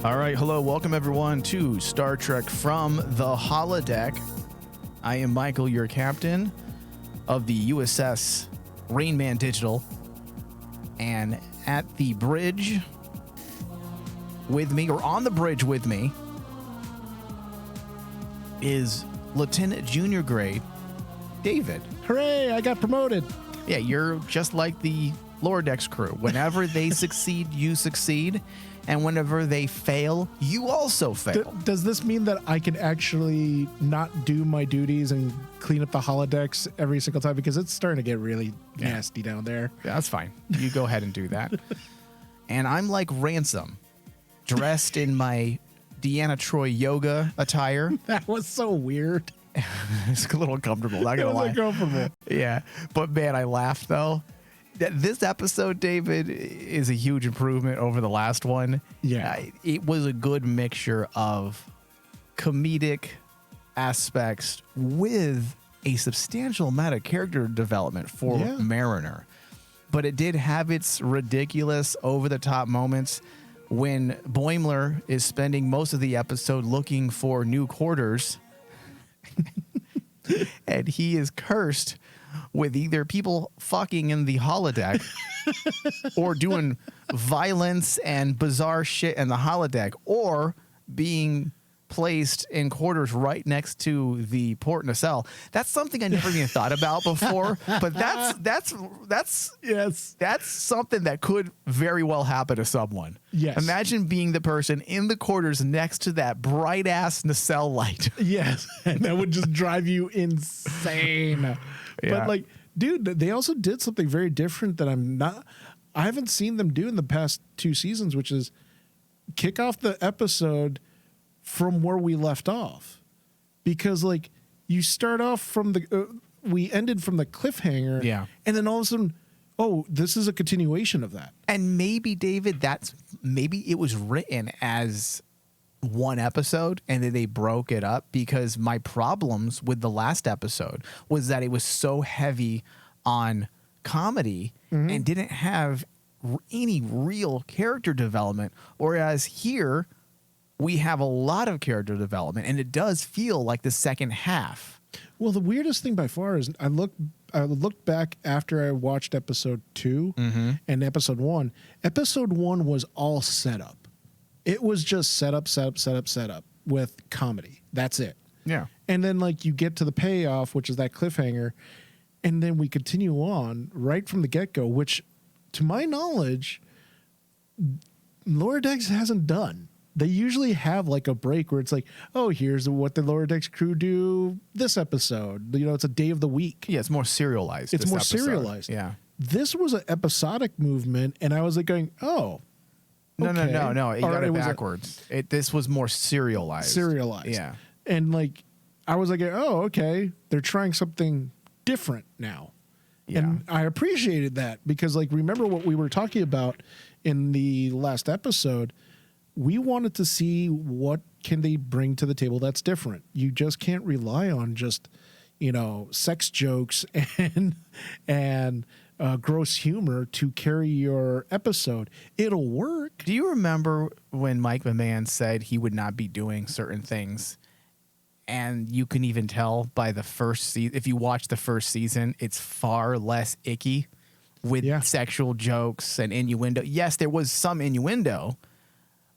All right, hello, welcome everyone to Star Trek from the Holodeck. I am Michael, your captain of the USS Rain Man Digital, and at the bridge with me, or on the bridge with me, is Lieutenant Junior Grade David. Hooray, I got promoted. Yeah, you're just like the Lower Decks crew. Whenever they succeed, you succeed. And whenever they fail, you also fail. Does this mean that I can actually not do my duties and clean up the holodecks every single time? Because it's starting to get really nasty down there. Yeah, that's fine. You go ahead and do that. And I'm like Ransom, dressed in my Deanna Troi yoga attire. That was so weird. It's a little uncomfortable, not gonna lie. Uncomfortable. Yeah, but man, I laughed though. This episode, David, is a huge improvement over the last one. Yeah. It was a good mixture of comedic aspects with a substantial amount of character development for Mariner. But it did have its ridiculous, over-the-top moments when Boimler is spending most of the episode looking for new quarters. And he is cursed with either people fucking in the holodeck or doing violence and bizarre shit in the holodeck, or being placed in quarters right next to the port nacelle. That's something I never even thought about before, but that's something that could very well happen to someone. Yes. Imagine being the person in the quarters next to that bright ass nacelle light. Yes. And that would just drive you insane. Yeah. But like, dude, they also did something very different that I haven't seen them do in the past 2 seasons, which is kick off the episode from where we left off. Because like you start off from we ended from the cliffhanger. Yeah. And then all of a sudden, oh, this is a continuation of that. And maybe, David, maybe it was written as one episode and then they broke it up, because my problems with the last episode was that it was so heavy on comedy and didn't have any real character development, whereas here we have a lot of character development and it does feel like the second half. Well, the weirdest thing by far is I looked back after I watched episode 2 and episode 1. Episode 1 was all setup. It was just setup with comedy. That's it. Yeah. And then like you get to the payoff, which is that cliffhanger, and then we continue on right from the get-go, which to my knowledge, Lower Decks hasn't done. They usually have like a break where it's like, oh, here's what the Lower Decks crew do this episode. You know, it's a day of the week. Yeah, it's more serialized. It's more serialized. Yeah. This was an episodic movement, and I was like going, oh, No. okay. You Or got it was backwards. This was more serialized. Yeah. And like, I was like, oh, okay. They're trying something different now. Yeah. And I appreciated that because like, remember what we were talking about in the last episode? We wanted to see what can they bring to the table that's different. You just can't rely on just, sex jokes and gross humor to carry your episode. It'll work. Do you remember when Mike McMahon said he would not be doing certain things? And you can even tell by the first season, if you watch the first season, it's far less icky with sexual jokes and innuendo. Yes, there was some innuendo,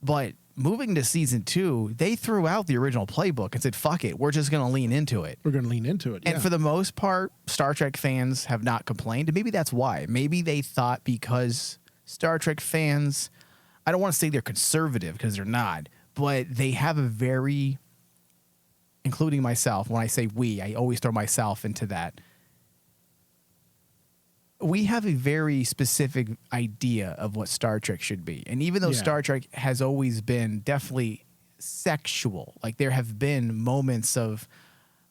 but moving to season 2, they threw out the original playbook and said, fuck it, we're just going to lean into it. We're going to lean into it. And for the most part, Star Trek fans have not complained. And maybe that's why. Maybe they thought because Star Trek fans, I don't want to say they're conservative because they're not, but they have a very, including myself, when I say we, I always throw myself into that. We have a very specific idea of what Star Trek should be. And even though Star Trek has always been definitely sexual, like there have been moments of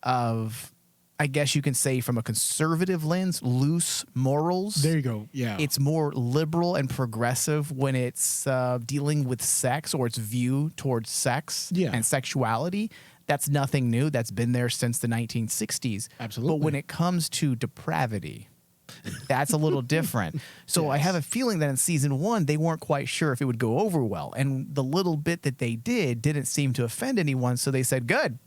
I guess you can say from a conservative lens, loose morals. There you go. Yeah. It's more liberal and progressive when it's dealing with sex or its view towards sex and sexuality. That's nothing new. That's been there since the 1960s. Absolutely. But when it comes to depravity, That's a little different. So I have a feeling that in season 1, they weren't quite sure if it would go over well. And the little bit that they didn't seem to offend anyone. So they said, good.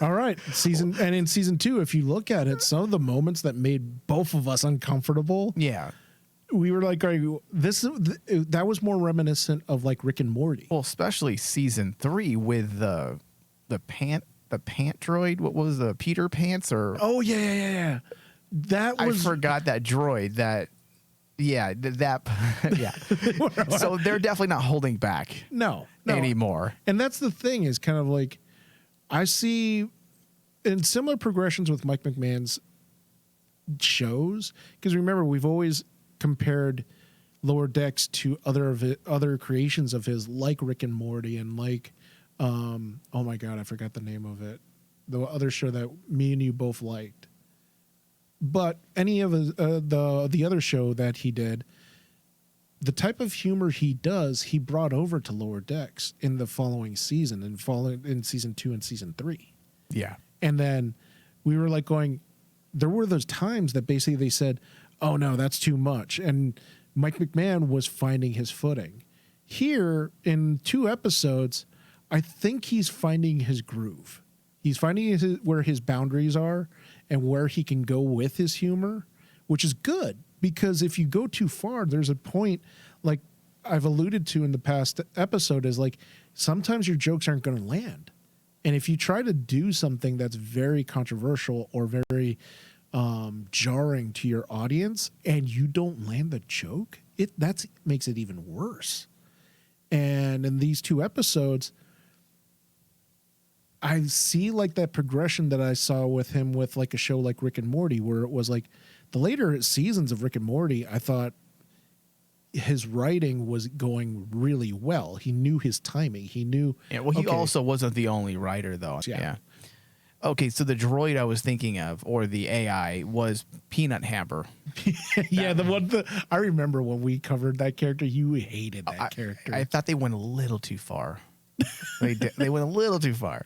All right. In season 2, if you look at it, some of the moments that made both of us uncomfortable. Yeah. We were like, that was more reminiscent of like Rick and Morty. Well, especially season 3 with the pant droid. What was the Peter Pants or? Oh yeah. I forgot that droid. That yeah. So they're definitely not holding back. No. Anymore. And that's the thing is kind of like I see in similar progressions with Mike McMahon's shows, because remember we've always compared Lower Decks to other creations of his, like Rick and Morty and like oh my god, I forgot the name of it, the other show that me and you both liked. But any of the other show that he did, the type of humor he does, he brought over to Lower Decks in the following season and in season 2 and season 3. Yeah. And then we were like going, there were those times that basically they said, oh no, that's too much. And Mike McMahon was finding his footing. Here in 2 episodes, I think he's finding his groove. He's finding where his boundaries are and where he can go with his humor, which is good. Because if you go too far, there's a point, like I've alluded to in the past episode, is like sometimes your jokes aren't going to land. And if you try to do something that's very controversial or very jarring to your audience and you don't land the joke, that makes it even worse. And in these 2 episodes, I see like that progression that I saw with him with like a show like Rick and Morty, where it was like the later seasons of Rick and Morty, I thought his writing was going really well. He knew his timing. He knew. Yeah, well, he also wasn't the only writer, though. Yeah. Okay, so the droid I was thinking of, or the AI, was Peanut Hamper. Yeah, the one I remember when we covered that character, you hated that character. I thought they went a little too far. They went a little too far.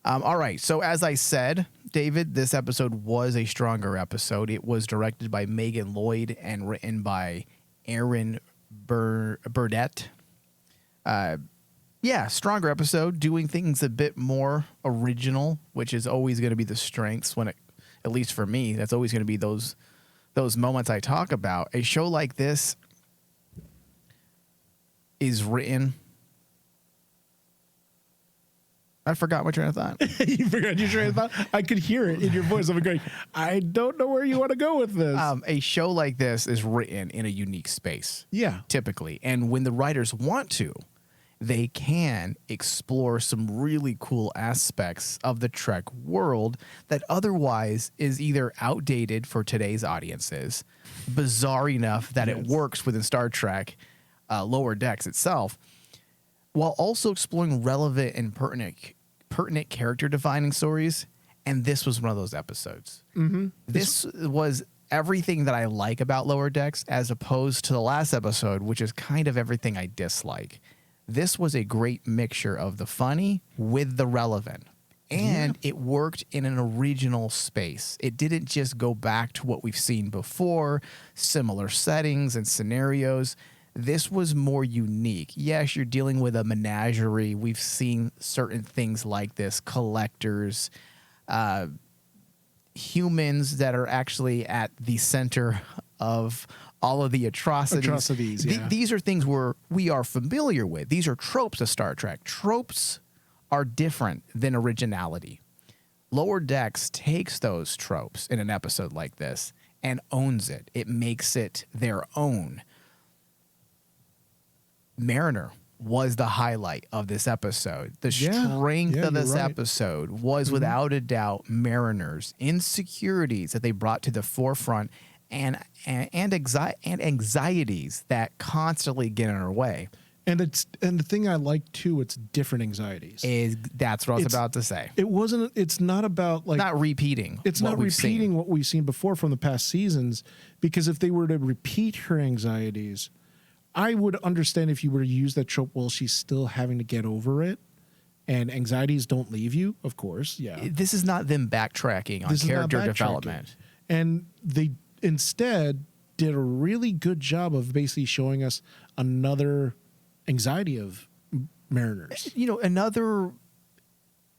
All right, so as I said, David, this episode was a stronger episode. It was directed by Megan Lloyd and written by Aaron Burdett. Yeah, stronger episode, doing things a bit more original, which is always going to be the strengths when it, at least for me, that's always going to be those moments I talk about. A show like this is written. I forgot my train of thought. You forgot your train of thought? I could hear it in your voice. I'm going, I don't know where you want to go with this. A show like this is written in a unique space. Yeah. Typically. And when the writers want to, they can explore some really cool aspects of the Trek world that otherwise is either outdated for today's audiences, bizarre enough that it works within Star Trek, Lower Decks itself, while also exploring relevant and pertinent character defining stories. And this was one of those episodes. Mm-hmm. This was everything that I like about Lower Decks, as opposed to the last episode, which is kind of everything I dislike. This was a great mixture of the funny with the relevant. And it worked in an original space. It didn't just go back to what we've seen before, similar settings and scenarios. This was more unique. Yes, you're dealing with a menagerie. We've seen certain things like this, collectors, humans that are actually at the center of all of the atrocities. These are things we are familiar with. These are tropes of Star Trek. Tropes are different than originality. Lower Decks takes those tropes in an episode like this and owns it. It makes it their own. Mariner was the highlight of this episode. The strength of this episode was without a doubt Mariner's insecurities that they brought to the forefront and anxieties that constantly get in our way. And the thing I like too, it's different anxieties. That's what I was about to say. It's not about like not repeating. It's not repeating what we've seen before from the past seasons, because if they were to repeat her anxieties, I would understand if you were to use that trope while she's still having to get over it, and anxieties don't leave you, of course. Yeah. This is not them backtracking on character development. And instead did a really good job of basically showing us another anxiety of Mariner's. Another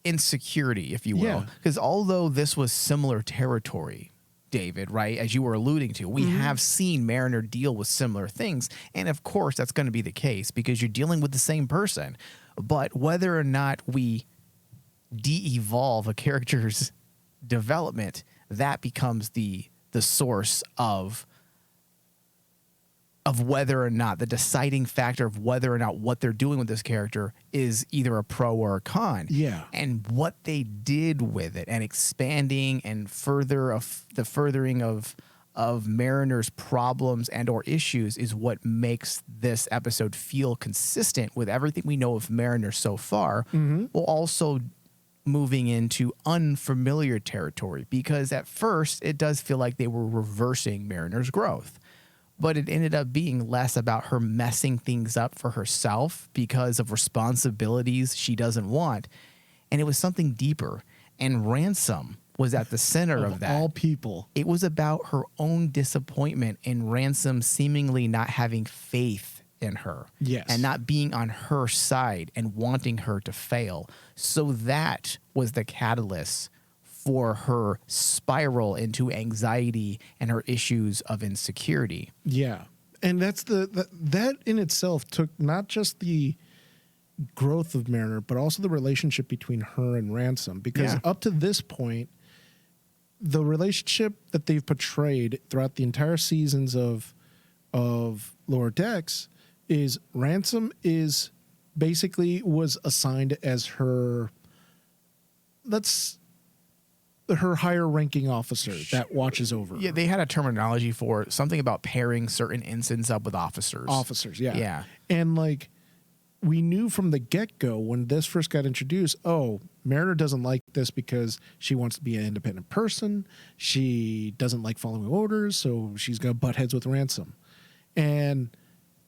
insecurity, if you will. Yeah. Because although this was similar territory, David, right, as you were alluding to, we have seen Mariner deal with similar things. And of course, that's going to be the case because you're dealing with the same person. But whether or not we de-evolve a character's development, that becomes the source of whether or not, the deciding factor of whether or not what they're doing with this character is either a pro or a con. Yeah. And what they did with it and expanding and the furthering of Mariner's problems and or issues is what makes this episode feel consistent with everything we know of Mariner so far, while also moving into unfamiliar territory, because at first it does feel like they were reversing Mariner's growth. But it ended up being less about her messing things up for herself because of responsibilities she doesn't want. And it was something deeper. And Ransom was at the center of that. All people. It was about her own disappointment in Ransom seemingly not having faith in her. Yes. And not being on her side and wanting her to fail. So that was the catalyst for her spiral into anxiety and her issues of insecurity. Yeah. And that's that in itself took not just the growth of Mariner, but also the relationship between her and Ransom. Because up to this point, the relationship that they've portrayed throughout the entire seasons of Lower Decks is Ransom is basically was assigned as her higher ranking officer that watches over her. Yeah, they had a terminology for something about pairing certain incidents up with officers. Officers, yeah. Yeah. And like we knew from the get-go when this first got introduced, Mariner doesn't like this because she wants to be an independent person. She doesn't like following orders, so she's going to butt heads with Ransom. And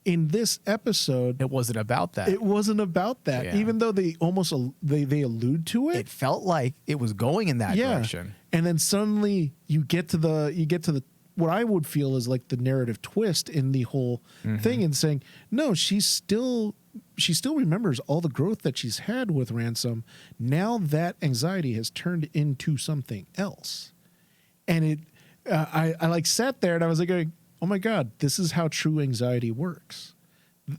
in this episode, it wasn't about that. It wasn't about that, Yeah. even though they almost they allude to it. It felt like it was going in that direction. And then suddenly you get to the what I would feel is like the narrative twist in the whole thing, and saying, no, she still remembers all the growth that she's had with Ransom. Now that anxiety has turned into something else. And I like sat there and I was like going, oh my God, this is how true anxiety works.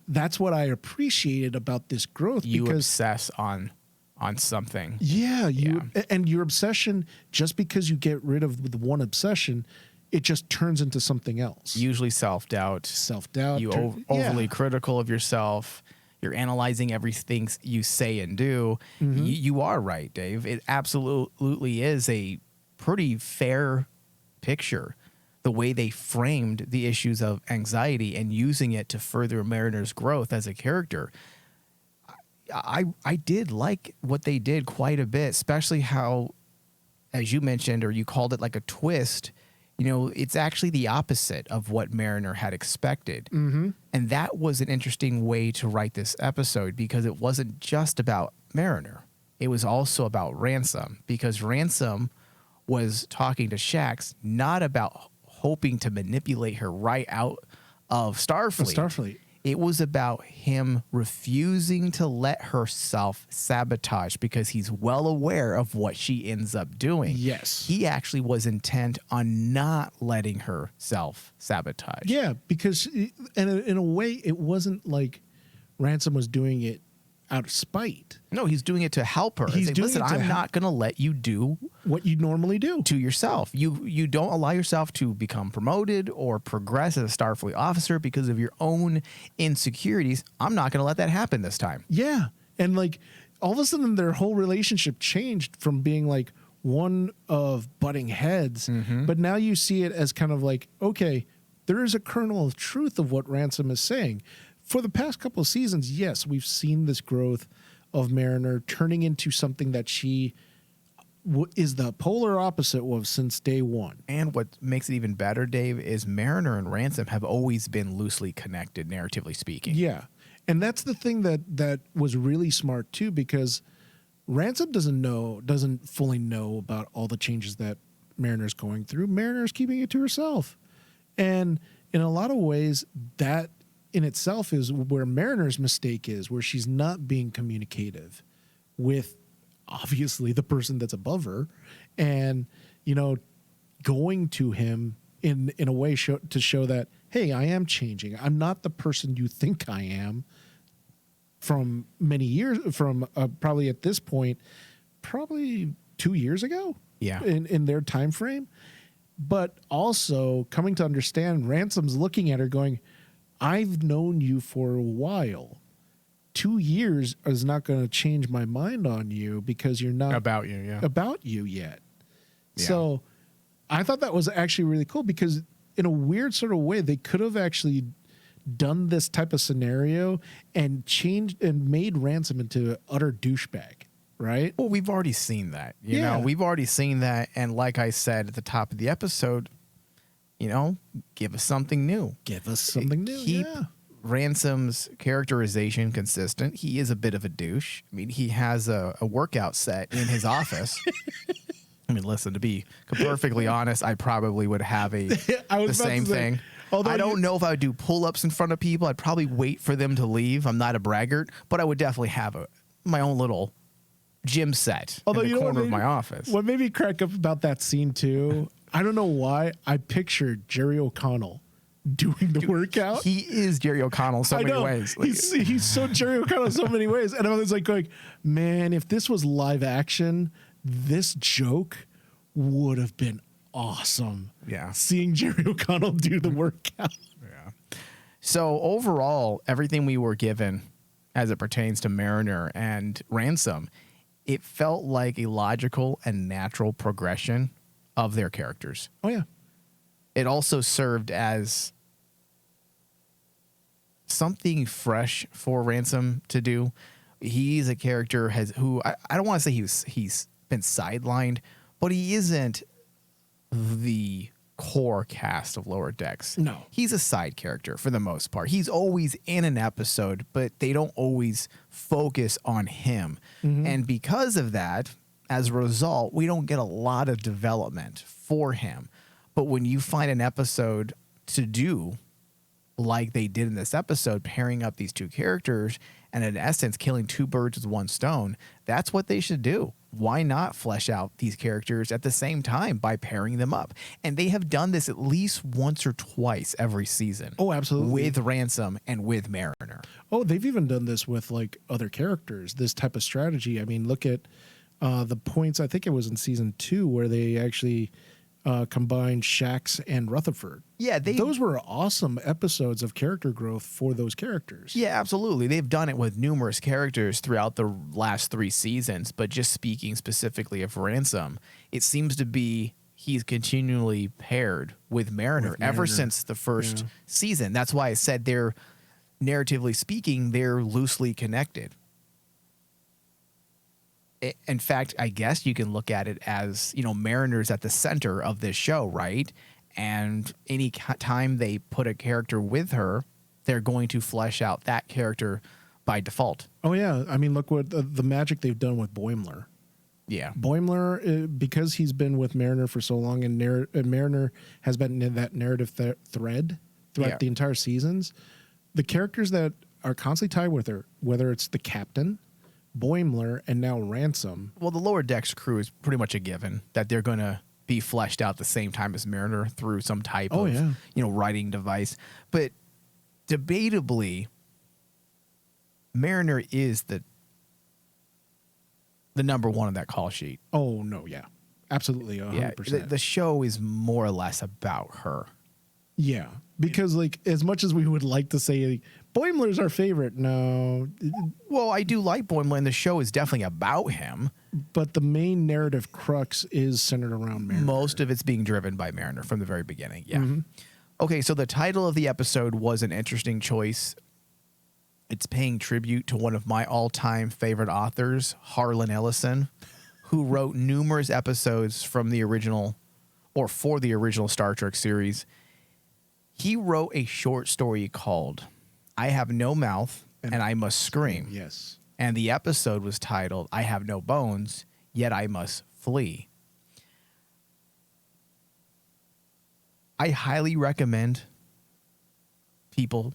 That's what I appreciated about this growth. You because obsess on something. Yeah, and your obsession, just because you get rid of the one obsession, it just turns into something else. Usually self-doubt. You overly critical of yourself. You're analyzing everything you say and do. You are right, Dave. It absolutely is a pretty fair picture, the way they framed the issues of anxiety and using it to further Mariner's growth as a character. I did like what they did quite a bit, especially how, as you mentioned, or you called it like a twist, it's actually the opposite of what Mariner had expected. And that was an interesting way to write this episode, because it wasn't just about Mariner. It was also about Ransom, because Ransom was talking to Shax not about hoping to manipulate her right out of Starfleet. It was about him refusing to let herself sabotage, because he's well aware of what she ends up doing. Yes. He actually was intent on not letting her self-sabotage. Yeah, because in a way, it wasn't like Ransom was doing it out of spite. No, he's doing it to help her. He's doing listen, it to I'm not going to let you do what you normally do to yourself. You don't allow yourself to become promoted or progress as a Starfleet officer because of your own insecurities. I'm not going to let that happen this time. Yeah. And like all of a sudden their whole relationship changed from being like one of butting heads, but now you see it as kind of like, okay, there is a kernel of truth of what Ransom is saying. For the past couple of seasons, yes, we've seen this growth of Mariner turning into something that she is the polar opposite of since day one. And what makes it even better, Dave, is Mariner and Ransom have always been loosely connected, narratively speaking. Yeah. And that's the thing that was really smart too, because Ransom doesn't fully know about all the changes that Mariner's going through. Mariner's keeping it to herself. And in a lot of ways, that in itself is where Mariner's mistake is, where she's not being communicative with obviously the person that's above her, and going to him in a way to show that, hey, I am changing. I'm not the person you think I am. From many years, from probably at this point, probably 2 years ago, in their time frame, but also coming to understand, Ransom's looking at her going, I've known you for a while. 2 years is not going to change my mind on you because you're not about you yet. Yeah. So I thought that was actually really cool, because in a weird sort of way, they could have actually done this type of scenario and changed and made Ransom into an utter douchebag, right? Well, we've already seen that. You know, we've already seen that. And like I said at the top of the episode, give us something new. Give us something new. Keep Ransom's characterization consistent. He is a bit of a douche. I mean, he has a workout set in his office. I mean, listen, to be perfectly honest, I probably would have the same thing. I don't know if I would do pull-ups in front of people. I'd probably wait for them to leave. I'm not a braggart, but I would definitely have my own little gym set in the corner of my office. What made me crack up about that scene too, I don't know why, I pictured Jerry O'Connell doing the workout. He is Jerry O'Connell in so many ways. He's so Jerry O'Connell in so many ways. And I was like going, man, if this was live action, this joke would have been awesome. Yeah. Seeing Jerry O'Connell do the workout. Yeah. So overall, everything we were given as it pertains to Mariner and Ransom, it felt like a logical and natural progression of their characters. Oh, yeah. It also served as something fresh for Ransom to do. He's a character who I don't want to say he's been sidelined, but he isn't the core cast of Lower Decks. No. He's a side character for the most part. He's always in an episode, but they don't always focus on him. Mm-hmm. And because of that, as a result, we don't get a lot of development for him. But when you find an episode to do like they did in this episode, pairing up these two characters and in essence killing two birds with one stone, that's what they should do. Why not flesh out these characters at the same time by pairing them up? And they have done this at least once or twice every season. Oh, absolutely. With Ransom and with Mariner. Oh, they've even done this with like other characters, this type of strategy. I mean, look at the points, I think it was in season 2 where they actually combined Shax and Rutherford. Yeah, those were awesome episodes of character growth for those characters. Yeah, absolutely. They've done it with numerous characters throughout the last 3 seasons, but just speaking specifically of Ransom, it seems to be he's continually paired with Mariner ever since the first season. That's why I said they're, narratively speaking, they're loosely connected. In fact, I guess you can look at it as, Mariner's at the center of this show, right? And any time they put a character with her, they're going to flesh out that character by default. Oh, yeah. I mean, look what the magic they've done with Boimler. Yeah. Boimler, because he's been with Mariner for so long, and Mariner has been in that narrative thread throughout the entire seasons, the characters that are constantly tied with her, whether it's the captain, Boimler, and now Ransom. Well, the Lower Decks crew is pretty much a given that they're going to be fleshed out the same time as Mariner through some type of writing device. But debatably, Mariner is the number one on that call sheet. Oh, no, yeah. Absolutely, 100%. Yeah, the show is more or less about her. Yeah, because like as much as we would like to say Boimler's our favorite, no. Well, I do like Boimler, and the show is definitely about him. But the main narrative crux is centered around Mariner. Most of it's being driven by Mariner from the very beginning, yeah. Mm-hmm. Okay, so the title of the episode was an interesting choice. It's paying tribute to one of my all-time favorite authors, Harlan Ellison, who wrote numerous episodes from the original, or for the original Star Trek series. He wrote a short story called I Have No Mouth and I Must Scream. Yes. And the episode was titled I Have No Bones, Yet I Must Flee. I highly recommend people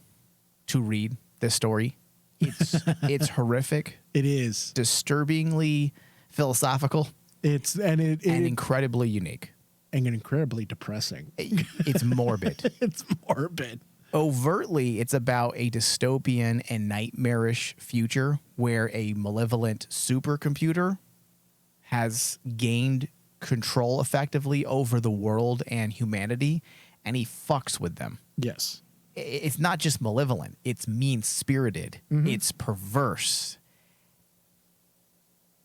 to read this story. It's horrific. It is Disturbingly philosophical. It's and incredibly unique. And incredibly depressing. It's morbid. It's morbid. Overtly, it's about a dystopian and nightmarish future where a malevolent supercomputer has gained control effectively over the world and humanity, and he fucks with them. Yes. It's not just malevolent. It's mean-spirited. Mm-hmm. It's perverse.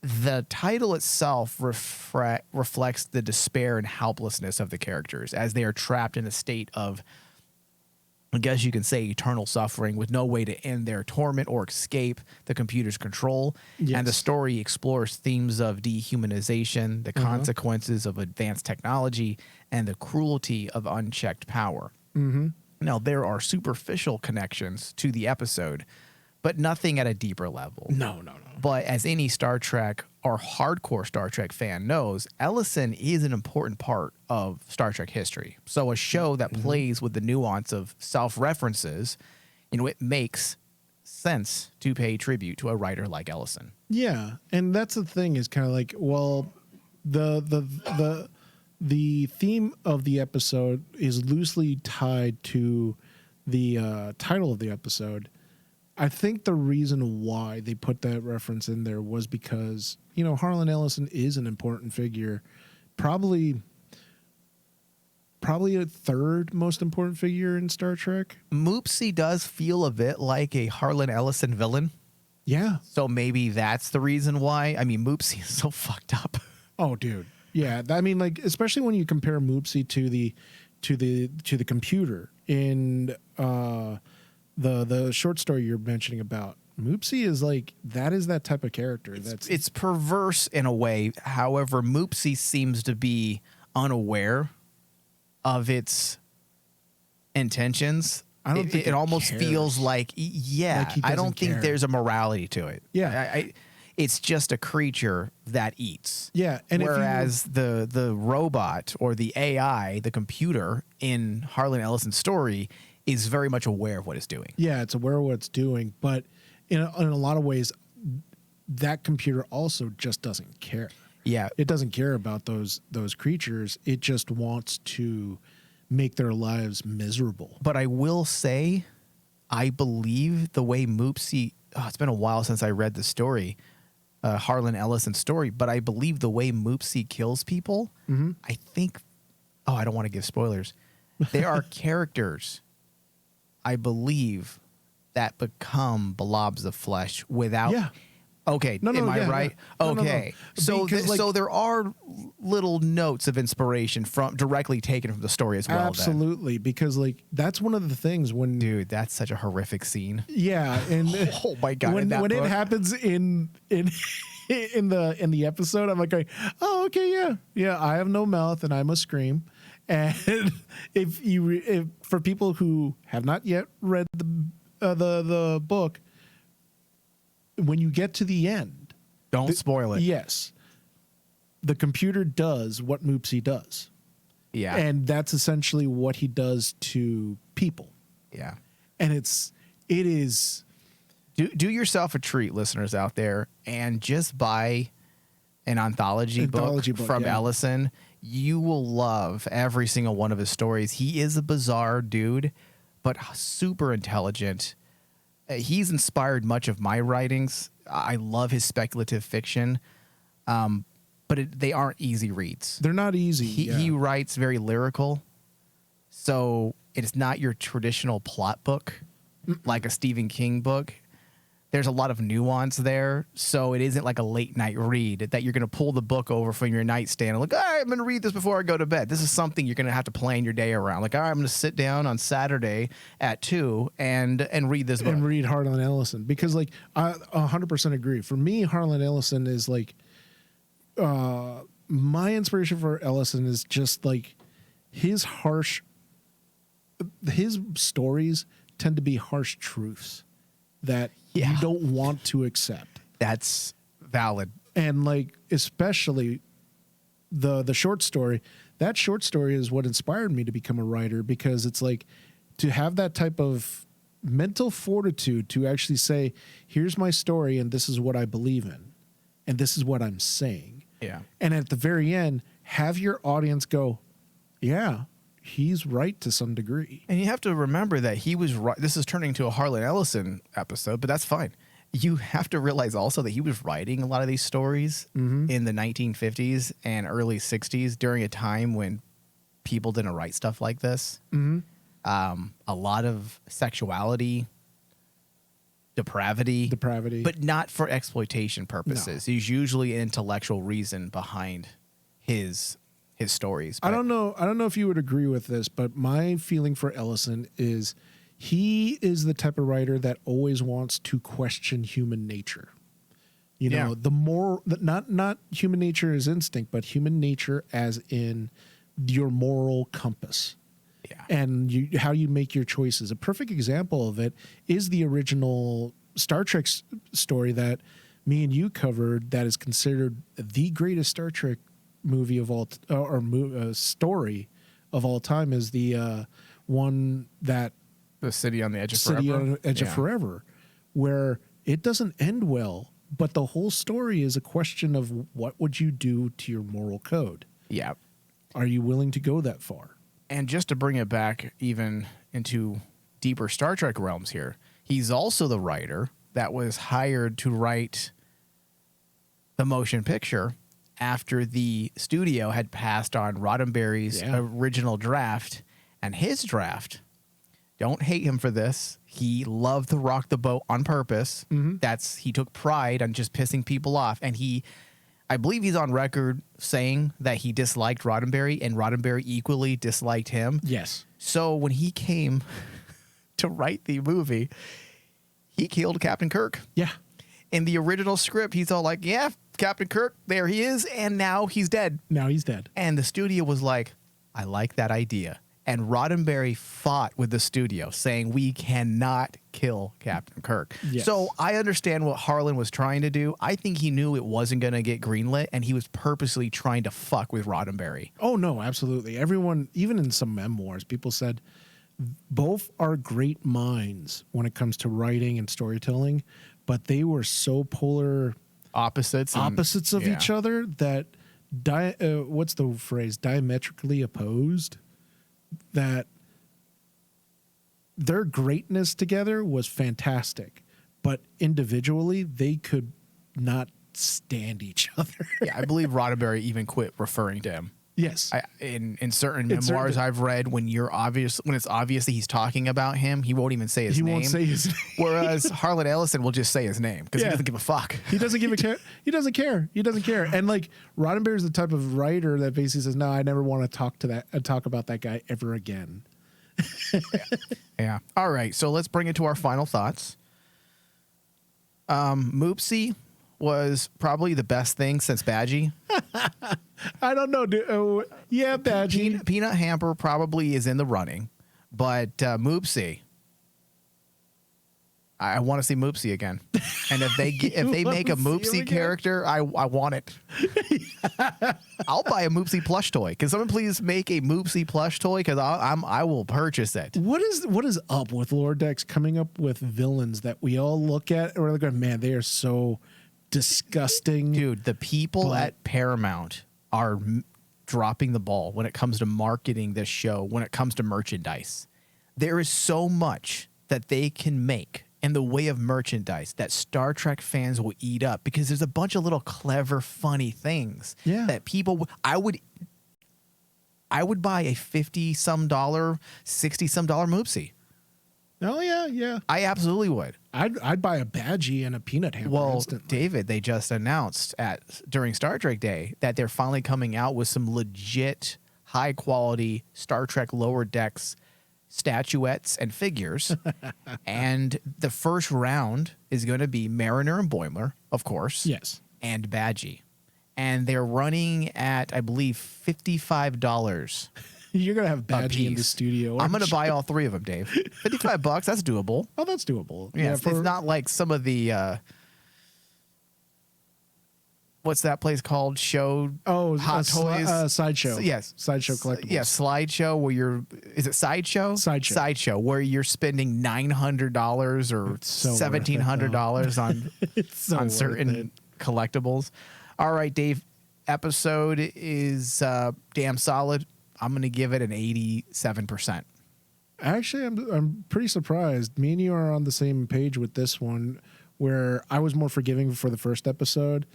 The title itself reflects the despair and helplessness of the characters as they are trapped in a state of, I guess you can say, eternal suffering with no way to end their torment or escape the computer's control. Yes. And the story explores themes of dehumanization, the consequences of advanced technology, and the cruelty of unchecked power. Mm-hmm. Now, there are superficial connections to the episode, but nothing at a deeper level. No. But as any Star Trek or hardcore Star Trek fan knows, Ellison is an important part of Star Trek history. So a show that plays with the nuance of self-references, it makes sense to pay tribute to a writer like Ellison. Yeah, and that's the thing is kind of like, well, the theme of the episode is loosely tied to the title of the episode. I think the reason why they put that reference in there was because, Harlan Ellison is an important figure, probably a third most important figure in Star Trek. Moopsy does feel a bit like a Harlan Ellison villain. Yeah. So maybe that's the reason why. I mean, Moopsy is so fucked up. Oh, dude. Yeah. I mean, like, especially when you compare Moopsy to the computer in the short story you're mentioning about. Moopsy is like, that is that type of character. It's perverse in a way. However, Moopsy seems to be unaware of its intentions. I don't think it almost cares. Feels like, I don't think there's a morality to it. Yeah. It's just a creature that eats. Yeah. And whereas the robot or the AI, the computer in Harlan Ellison's story is very much aware of what it's doing. Yeah, it's aware of what it's doing, but in a lot of ways, that computer also just doesn't care. Yeah. It doesn't care about those creatures. It just wants to make their lives miserable. But I will say, I believe the way Moopsy, it's been a while since I read the story, Harlan Ellison's story, but I believe the way Moopsy kills people, I think, I don't want to give spoilers. There are characters, I believe, that become blobs of flesh without. Yeah. Okay. Am I right? Yeah. Okay. No. So there are little notes of inspiration directly taken from the story as well. Absolutely, because that's one of the things when. Dude, that's such a horrific scene. Yeah, and oh my god, when it happens in the episode, I'm like, oh, okay, yeah. I have no mouth and I must scream. And if for people who have not yet read the book, when you get to the end, don't spoil it. Yes, the computer does what Moopsy does. Yeah, and that's essentially what he does to people. Yeah, and it is. Do yourself a treat, listeners out there, and just buy an anthology book from Ellison. You will love every single one of his stories. He is a bizarre dude, but super intelligent. He's inspired much of my writings. I love his speculative fiction, but they aren't easy reads. They're not easy. He writes very lyrical, so it's not your traditional plot book like a Stephen King book. There's a lot of nuance there, so it isn't like a late night read that you're going to pull the book over from your nightstand and like, all right, I'm going to read this before I go to bed. This is something you're going to have to plan your day around. Like, all right, I'm going to sit down on Saturday at 2 and read this book. And read Harlan Ellison, because I 100% agree. For me, Harlan Ellison is my inspiration for Ellison is just his stories tend to be harsh truths that you don't want to accept. That's valid. And especially the short story, that short story is what inspired me to become a writer, because it's like to have that type of mental fortitude to actually say, here's my story and this is what I believe in and this is what I'm saying. Yeah. And at the very end, have your audience go, yeah, he's right to some degree. And you have to remember that he was right. This is turning into a Harlan Ellison episode, but that's fine. You have to realize also that he was writing a lot of these stories in the 1950s and early 60s during a time when people didn't write stuff like this. A lot of sexuality, depravity, but not for exploitation purposes. No. There's usually an intellectual reason behind his stories. I don't know if you would agree with this, but my feeling for Ellison is he is the type of writer that always wants to question human nature. You know, the more not human nature as instinct, but human nature as in your moral compass. Yeah. And how you make your choices. A perfect example of it is the original Star Trek story that me and you covered, that is considered the greatest Star Trek movie of all story of all time, is the one that The City on the Edge of City Forever. on the Edge of Forever, where it doesn't end well, but the whole story is a question of what would you do to your moral code? Yeah. Are you willing to go that far? And just to bring it back even into deeper Star Trek realms here, he's also the writer that was hired to write the motion picture after the studio had passed on Roddenberry's original draft. And his draft, don't hate him for this, he loved to rock the boat on purpose. He took pride on just pissing people off. And I believe he's on record saying that he disliked Roddenberry and Roddenberry equally disliked him. Yes. So when he came to write the movie, he killed Captain Kirk. Yeah. In the original script, he's all like, yeah, Captain Kirk, there he is, and now he's dead. Now he's dead. And the studio was like, I like that idea. And Roddenberry fought with the studio, saying we cannot kill Captain Kirk. Yes. So I understand what Harlan was trying to do. I think he knew it wasn't going to get greenlit, and he was purposely trying to fuck with Roddenberry. Oh, no, absolutely. Everyone, even in some memoirs, people said both are great minds when it comes to writing and storytelling, but they were so polar Opposites of each other that, what's the phrase, diametrically opposed, that their greatness together was fantastic, but individually they could not stand each other. Yeah, I believe Roddenberry even quit referring to him. Yes. In certain memoirs I've read, when it's obvious that he's talking about him, he won't even say his name. He won't say his name. Whereas Harlan Ellison will just say his name because he doesn't give a fuck. He doesn't give a care. He doesn't care. He doesn't care. And like Roddenberry's the type of writer that basically says, "No, I never want to talk about that guy ever again." Yeah. All right. So let's bring it to our final thoughts. Moopsie was probably the best thing since Badgie. I don't know. Yeah, Badgie. Peanut Hamper probably is in the running, but Moopsie, I want to see Moopsie again. And if they make a Moopsie character, I want it. I'll buy a Moopsie plush toy. Can someone please make a Moopsie plush toy? Because I will purchase it. What is up with Holodeck coming up with villains that we all look at and we're like, man, they are so disgusting. Dude, the people at Paramount are dropping the ball when it comes to marketing this show, when it comes to merchandise. There is so much that they can make in the way of merchandise that Star Trek fans will eat up, because there's a bunch of little clever, funny things that people I would buy a $50-some, $60-some Moopsie. Oh yeah. I absolutely would. I'd buy a Badgie and a Peanut Hamper instantly. David, they just announced during Star Trek Day that they're finally coming out with some legit high quality Star Trek Lower Decks statuettes and figures. And the first round is going to be Mariner and Boimler, of course. Yes. And Badgie. And they're running at, I believe, $55. You're going to have Badgie in the studio. I'm going to buy all three of them, Dave. $55, that's doable. Oh, that's doable. Yeah, it's not like some of the what's that place called? Show Hot Toys Sideshow. Yes, Sideshow Collectibles. Yeah, Slideshow where is it Sideshow? Sideshow where you're spending $900 or $1,700 on on certain collectibles. All right, Dave. Episode is damn solid. I'm gonna give it an 87%. Actually, I'm pretty surprised. Me and you are on the same page with this one, where I was more forgiving for the first episode,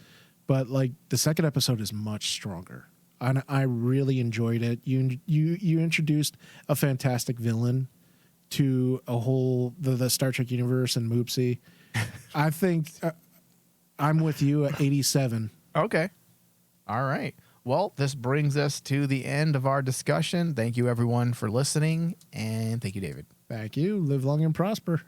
but like the second episode is much stronger. And I really enjoyed it. You introduced a fantastic villain to the Star Trek universe and Moopsy. I think I'm with you at 87. Okay. All right. Well, this brings us to the end of our discussion. Thank you, everyone, for listening. And thank you, David. Thank you. Live long and prosper.